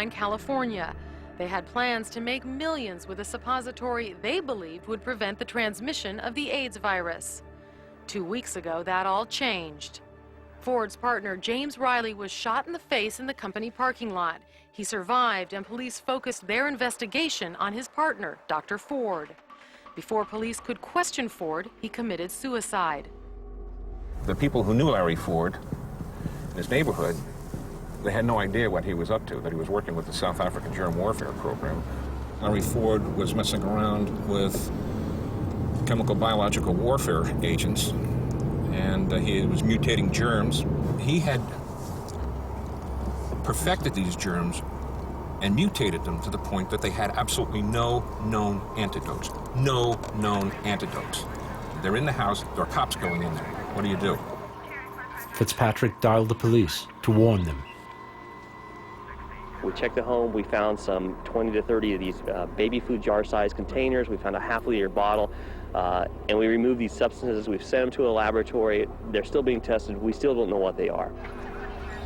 Irvine, California. They had plans to make millions with a suppository they believed would prevent the transmission of the AIDS virus. 2 weeks ago, that all changed. Ford's partner, James Riley, was shot in the face in the company parking lot. He survived, and police focused their investigation on his partner, Dr. Ford. Before police could question Ford, he committed suicide. The people who knew Larry Ford in his neighborhood, they had no idea what he was up to, that he was working with the South African germ warfare program. Larry Ford was messing around with chemical biological warfare agents, and he was mutating germs. He had perfected these germs and mutated them to the point that they had absolutely no known antidotes. No known antidotes. They're in the house, there are cops going in there. What do you do? Fitzpatrick dialed the police to warn them. We checked the home, we found some 20 to 30 of these baby food jar-sized containers. We found a half-liter bottle, and we removed these substances. We've sent them to a laboratory. They're still being tested. We still don't know what they are.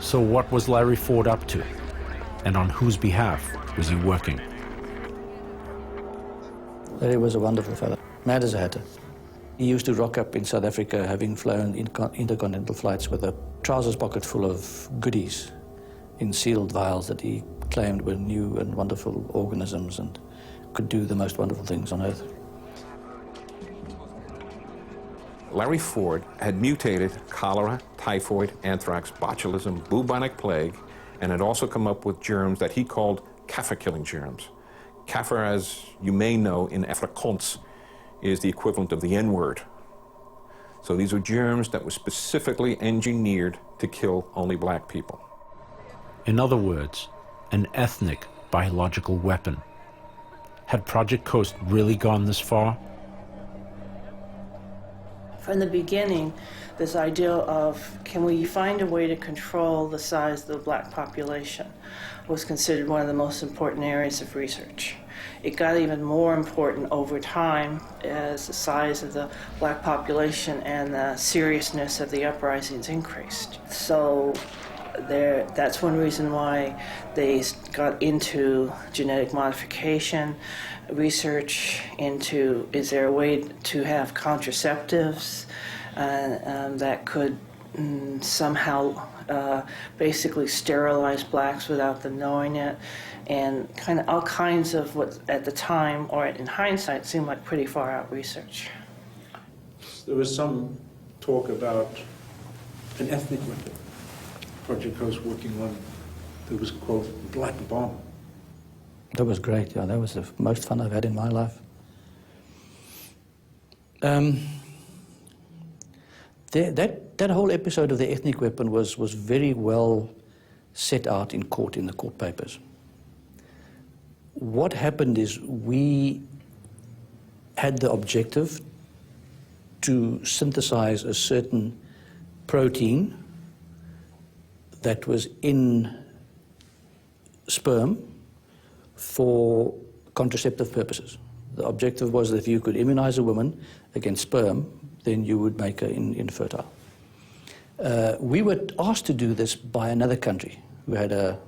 So what was Larry Ford up to? And on whose behalf was he working? Larry was a wonderful fellow, mad as a hatter. He used to rock up in South Africa, having flown intercontinental flights with a trousers pocket full of goodies in sealed vials that he claimed were new and wonderful organisms and could do the most wonderful things on Earth. Larry Ford had mutated cholera, typhoid, anthrax, botulism, bubonic plague, and had also come up with germs that he called kaffir-killing germs. Kaffir, as you may know, in Afrikaans, is the equivalent of the N-word. So these were germs that were specifically engineered to kill only black people. In other words, an ethnic biological weapon. Had Project Coast really gone this far? From the beginning, this idea of can we find a way to control the size of the black population was considered one of the most important areas of research. It got even more important over time as the size of the black population and the seriousness of the uprisings increased. So that's one reason why they got into genetic modification, research into is there a way to have contraceptives that could somehow basically sterilize blacks without them knowing it, and kind of all kinds of what at the time, or in hindsight, seemed like pretty far out research. There was some talk about an ethnic weapon. Project Coast working on, there was, quote, black bomb. That was great, yeah, that was the most fun I've had in my life. That whole episode of the ethnic weapon was very well set out in court, in the court papers. What happened is we had the objective to synthesize a certain protein that was in sperm for contraceptive purposes. The objective was that if you could immunize a woman against sperm, then you would make her infertile. We were asked to do this by another country who had a